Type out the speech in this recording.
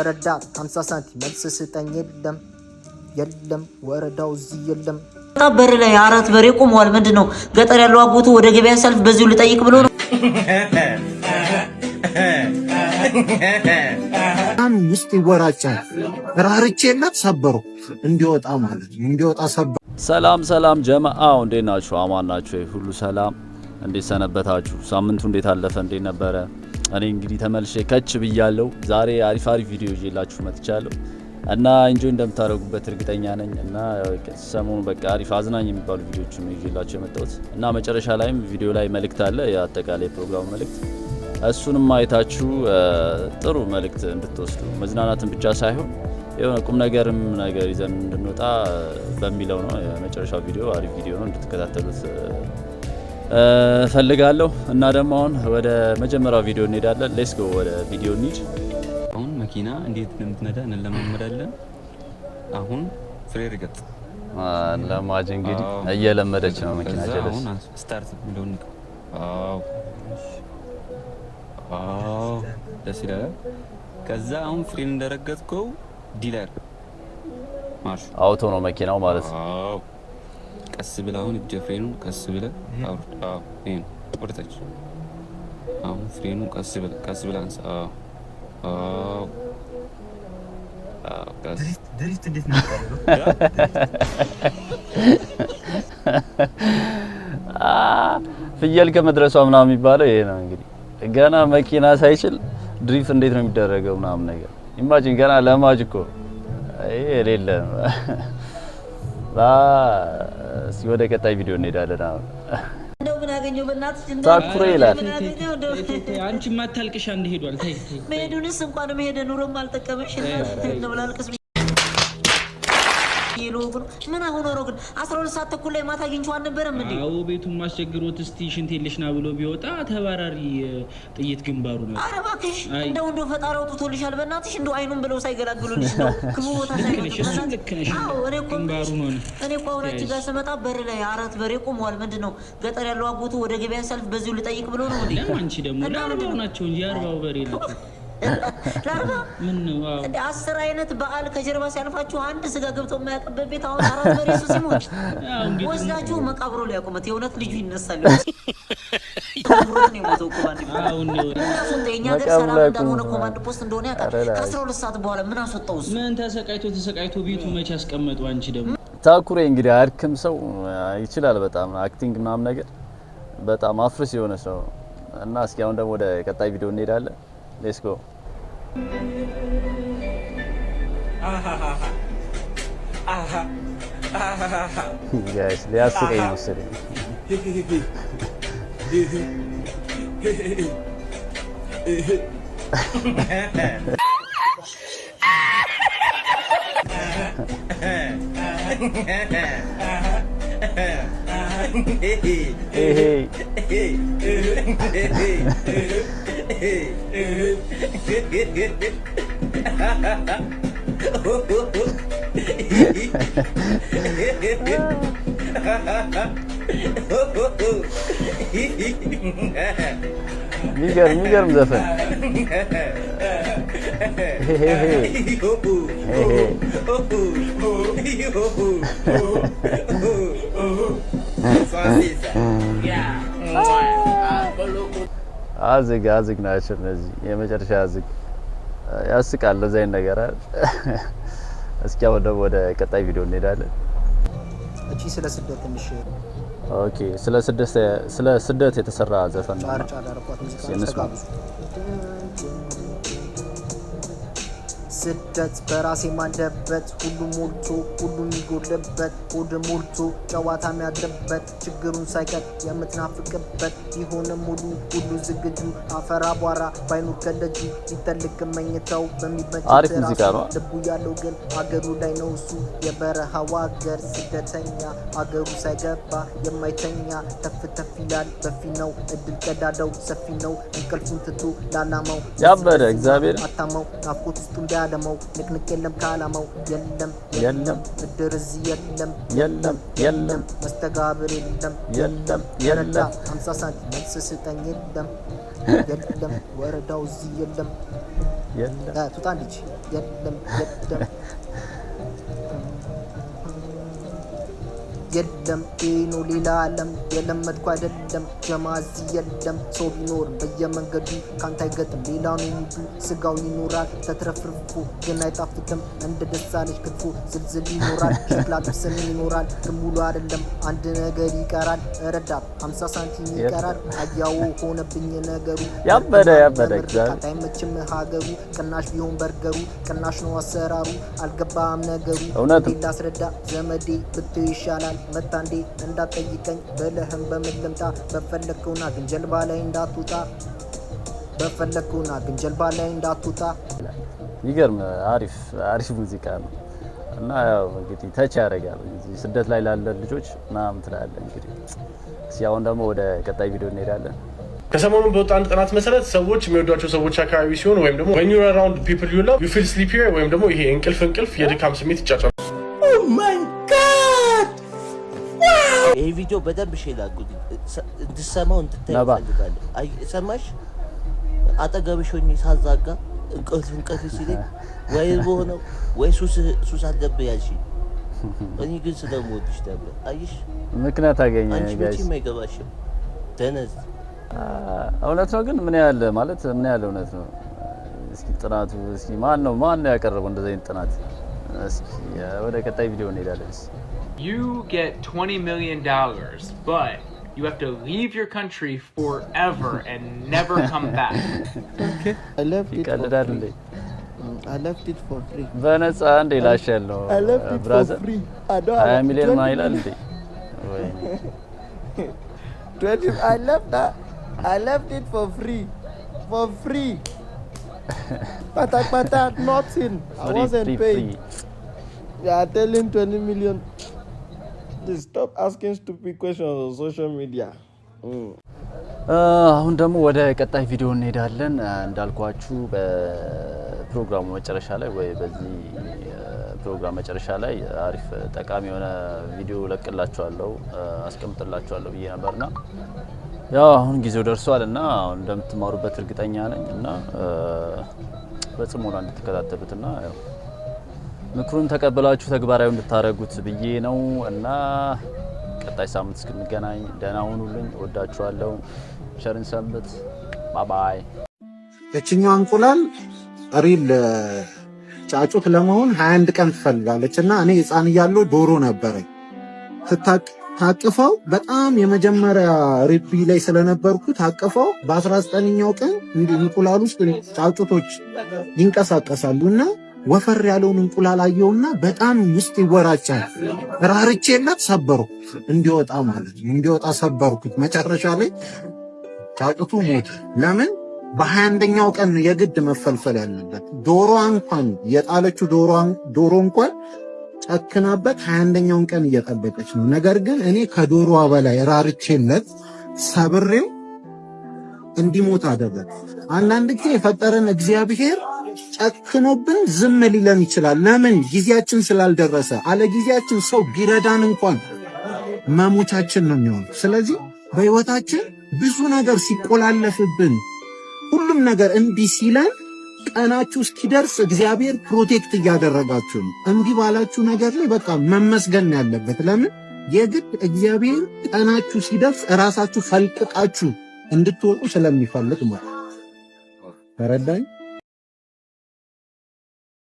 ረዳት 50 ሳንቲም መልስ ስጠኝ የለም የለም ወረዳው እዚህ የለም። በር ላይ አራት በሬ ቆመዋል። ምንድነው ገጠር ያለው አጎቱ ወደ ገበያ ሰልፍ በዚሁ ልጠይቅ ብሎ ነው። አን ውስጥ ይወራጫል ራርቼለት ሰበሩ እንዲወጣ ማለት ነው። እንዲወጣ ሰበሩ። ሰላም ጀማዓው እንዴት ናችሁ? አማን ናችሁ? ሁሉ ሰላም? እንዴት ሰነበታችሁ? ሳምንቱ እንዴት አለፈ? እንዴት ነበረ? እኔ እንግዲህ ተመልሼ ከች ብያለሁ። ዛሬ አሪፍ ቪዲዮ ይዤላችሁ መጥቻለሁ እና ኢንጆይ እንደምታደርጉበት እርግጠኛ ነኝ። እና ሰሞኑ በቃ አሪፍ አዝናኝ የሚባሉ ቪዲዮዎችን ነው ይዤላችሁ የመጣሁት እና መጨረሻ ላይም ቪዲዮ ላይ መልእክት አለ፣ የአጠቃላይ ፕሮግራሙ መልእክት። እሱንም አይታችሁ ጥሩ መልእክት እንድትወስዱ መዝናናትን ብቻ ሳይሆን የሆነ ቁም ነገርም ነገር ይዘን እንድንወጣ በሚለው ነው። የመጨረሻው ቪዲዮ አሪፍ ቪዲዮ ነው፣ እንድትከታተሉት ፈልጋለሁ። እና ደግሞ አሁን ወደ መጀመሪያው ቪዲዮ እንሄዳለን። ሌትስ ጎ ወደ ቪዲዮ እንሂድ። አሁን መኪና እንዴት እንደምትነዳ እንለማመዳለን። አሁን ፍሬ ርገጥ ለማጅ እንግዲህ እየለመደች ነው መኪና ጀለስ። አሁን ስታርት ሚለውን አዎ ደስ ይላል። ከዛ አሁን ፍሬ እንደረገጥከው ዲለር ማርሽ አውቶ ነው መኪናው ማለት ነው። አዎ ቀስ ብለህ አሁን እጅ ፍሬኑ ቀስ ብለህ አውርድ። አዎ ይሄን ወደታች። አሁን ፍሬኑ ቀስ ብለህ አንሳ። አዎ ድሪፍት እንዴት ነው የሚባለው? ፍየል ከመድረሷ ምናምን የሚባለው ይሄ ነው እንግዲህ። ገና መኪና ሳይችል ድሪፍት እንዴት ነው የሚደረገው ምናምን ነገር ኢማጂን። ገና ለማጅ እኮ ይሄ የሌለ ነው። እስኪ ወደ ቀጣይ ቪዲዮ እንሄዳለን። አሁን እንደው ምን አገኘው በእናትህ ታኩሬ ይላል። አንቺ ማታልቅሻ እንደሄዷል። ተይ መሄዱንስ እንኳን መሄደ ኑሮም አልጠቀመሽ ነው ላልቅስ ይሉጉን ምን አሁን ነው ግን 12 ሰዓት ተኩል ላይ ማታ አግኝቼው አልነበረም እንዴ? አዎ ቤቱን ማስቸግሮት እስቲ ሽንት የለሽና ብሎ ቢወጣ ተባራሪ ጥይት ግንባሩ ነው። ኧረ እባክሽ እንደው ፈጣሪ አውጥቶልሻል። በእናትሽ እንደው አይኑን ብለው ሳይገላግሉልሽ ነው ክፉ ቦታ ሳይገላግሉልሽ። ልክ ነሽ። አዎ ግንባሩ ነው። እኔ እኮ አሁን ጋር ስመጣ በር ላይ አራት በሬ ቆመዋል። ምንድነው ገጠር ያለው አጎቱ ወደ ገበያ ሰልፍ በዚሁ ልጠይቅ ብሎ ነው እንዴ? አንቺ ደግሞ ለአርባው ናቸው እንጂ አርባው በሬ ናቸው። ላርባ ምን ነው እንደ 10 አይነት በዓል ከጀርባ ሲያልፋችሁ አንድ ስጋ ገብቶ የማያቀበት ቤት አሁን አራት በሬ እሱ ሲሞት ወስዳችሁ መቃብሩ ላይ ያቆመት የእውነት ልጁ ይነሳል። ኮማንድ ነው የሞተው ኮማንድ። አሁን ነው የኛ ሀገር ሰላም እንዳልሆነ ኮማንድ ፖስት እንደሆነ ያውቃል። ከ12 ሰዓት በኋላ ምን አስወጣውስ? ምን ተሰቃይቶ ቤቱ መቼ ያስቀመጡ? አንቺ ደግሞ ታኩሬ እንግዲህ አድክም ሰው ይችላል በጣም አክቲንግ ምናምን ነገር በጣም አፍርስ የሆነ ሰው እና እስኪ አሁን ደግሞ ወደ ቀጣይ ቪዲዮ እንሄዳለን። ሌትስ ጎ ጋይስ ሊያስቀኝ ነው መሰለኝ። የሚገርም ዘፈን አዝግ ናቸው እነዚህ የመጨረሻ አዝግ ያስቃል። ለዛ አይነት ነገር እስኪ አሁን ደግሞ ወደ ቀጣይ ቪዲዮ እንሄዳለን። እቺ ስለ ስደት ትንሽ ኦኬ፣ ስለ ስደት የተሰራ ዘፈን ነው። ስደት በራሴ ማንደበት ሁሉም ሞልቶ ሁሉም ይጎልበት ሆድ ሞልቶ ጨዋታ የሚያድርበት ችግሩን ሳይቀር የምትናፍቅበት ቢሆንም ሁሉ ዝግጁ አፈር አቧራ ባይኖር ከደጁ ሊጠልቅ መኝታው በሚመች ልቡ ያለው ግን አገሩ ላይ ነው እሱ የበረሃው አገር ስደተኛ አገሩ ሳይገባ የማይተኛ ተፍ ይላል በፊ ነው እድል ቀዳዳው ሰፊ ነው እንቅልፉን ትቶ ላላማው ያበደ እግዚአብሔር አታማው ናፍቆት ውስጡ እንዳያደመው ንቅንቅ የለም ካላማው የለም እድር እዚህ የለም መስተጋብር የለም 50 ሳንቲም መልስ ስጠኝ የለም ወረዳው እዚህ የለም ቱጣ ልጅ የለም የለም ኖ ሌላ ዓለም የለመድኩ አይደለም ጀማዚ የለም ሰው ቢኖርም በየመንገዱ ካንተ አይገጥም ሌላ ነው ሙዱ ስጋው ይኖራል ተትረፍርፎ ግን አይጣፍጥም እንደ ደሳለች ክትፎ ዝልዝል ይኖራል ሸክላ ጥብስም ይኖራል ግን ሙሉ አይደለም አንድ ነገር ይቀራል ረዳት 50 ሳንቲም ይቀራል አያው ሆነብኝ ነገሩ ያበደ አይመችም ሀገሩ ቅናሽ ቢሆን በርገሩ ቅናሽ ነው አሰራሩ አልገባም ነገሩ ሌላ አስረዳ ዘመዴ ብትው ይሻላል መታንዴ እንዳትጠይቀኝ በለህም በምልምጣ በፈለግከውና ግን ጀልባ ላይ እንዳትወጣ በፈለግከውና ግን ጀልባ ላይ እንዳትወጣ። ይገርም አሪፍ ሙዚቃ ነው እና ያው እንግዲህ ተች ያደርጋል ስደት ላይ ላለ ልጆች ምናምን ትላለህ። እንግዲህ ሲያውን ደግሞ ወደ ቀጣይ ቪዲዮ እንሄዳለን። ከሰሞኑ በወጣ አንድ ጥናት መሰረት ሰዎች የሚወዷቸው ሰዎች አካባቢ ሲሆኑ ወይም ደግሞ when you're around people you love you feel sleepier ወይም ደግሞ ይሄ እንቅልፍ የድካም ስሜት ይጫጫል። ይሄ ቪዲዮ በደንብ ሼር አድርጉት እንድትሰማው እንድታዩ ፈልጋለሁ። አይ ሰማሽ አጠገብሽ ሆኜ ሳዛጋ እንቅልፍ ሲለኝ ወይ በሆነው ወይ ሱስ አለብህ ያልሽኝ እኔ ግን ስለምወድሽ ነበር። አይሽ ምክንያት አገኘ ጋይስ አንቺ የማይገባሽም ደነዝ እውነት ነው። ግን ምን ያህል እውነት ነው? እስኪ ጥናቱ ማን ነው ያቀረበው እንደዚህ አይነት ጥናት? እስኪ ወደ ቀጣይ ቪዲዮ እንሄዳለን። You get $20 million, but you have to leave your country forever and never come back. Okay. I left it for free. በነፃ እንደ ላሻል ነው ብራዘር። I million ማይላል እንዴ? ወይ I left it for free. But nothing. I wasn't paid. They are telling 20 million. Just stop asking stupid questions on social media. አሁን ደግሞ ወደ ቀጣይ ቪዲዮ እንሄዳለን። እንዳልኳችሁ በፕሮግራሙ መጨረሻ ላይ ወይ በዚህ ፕሮግራም መጨረሻ ላይ አሪፍ ጠቃሚ የሆነ ቪዲዮ ለቅላችኋለሁ አስቀምጥላችኋለሁ ብዬ ነበርና ያው አሁን ጊዜው ደርሷልና አሁን እንደምትማሩበት እርግጠኛ ነኝ እና በጽሞና እንድትከታተሉትና ያው ምክሩን ተቀበላችሁ ተግባራዊ እንድታረጉት ብዬ ነው እና ቀጣይ ሳምንት እስክንገናኝ ደህና ሁኑልኝ። ወዳችኋለሁ። ቸርን ሰንብት። ባይ። እቺኛው እንቁላል ሪል ጫጩት ለመሆን 21 ቀን ትፈልጋለችና እኔ ህፃን እያለሁ ዶሮ ነበረኝ ታቅፈው በጣም የመጀመሪያ ሪፒ ላይ ስለነበርኩ ታቅፈው በ19ኛው ቀን እንቁላል ውስጥ ጫጩቶች ይንቀሳቀሳሉና ወፈር ያለውን እንቁላል አየውና በጣም ውስጥ ይወራጫል። ራርቼለት ሰበርኩ እንዲወጣ ማለት ነው። እንዲወጣ ሰበርኩት። መጨረሻ ላይ ጫጩቱ ሞተ። ለምን? በ21ኛው ቀን የግድ መፈልፈል ያለበት። ዶሮ እንኳን የጣለችው ዶሮ እንኳን ጨክናበት 21ኛውን ቀን እየጠበቀች ነው። ነገር ግን እኔ ከዶሮዋ በላይ ራርቼለት ሰብሬው እንዲሞት አደረገ። አንዳንድ ጊዜ የፈጠረን እግዚአብሔር ጨክኖብን ዝም ሊለን ይችላል። ለምን? ጊዜያችን ስላልደረሰ። አለ ጊዜያችን ሰው ቢረዳን እንኳን መሞቻችን ነው የሚሆነው። ስለዚህ በህይወታችን ብዙ ነገር ሲቆላለፍብን ሁሉም ነገር እምቢ ሲለን ቀናችሁ እስኪደርስ እግዚአብሔር ፕሮቴክት እያደረጋችሁ ነው። እምቢ ባላችሁ ነገር ላይ በቃ መመስገን ያለበት። ለምን? የግድ እግዚአብሔር ቀናችሁ ሲደርስ ራሳችሁ ፈልቅቃችሁ እንድትወጡ ስለሚፈልግ ማለት ተረዳኝ።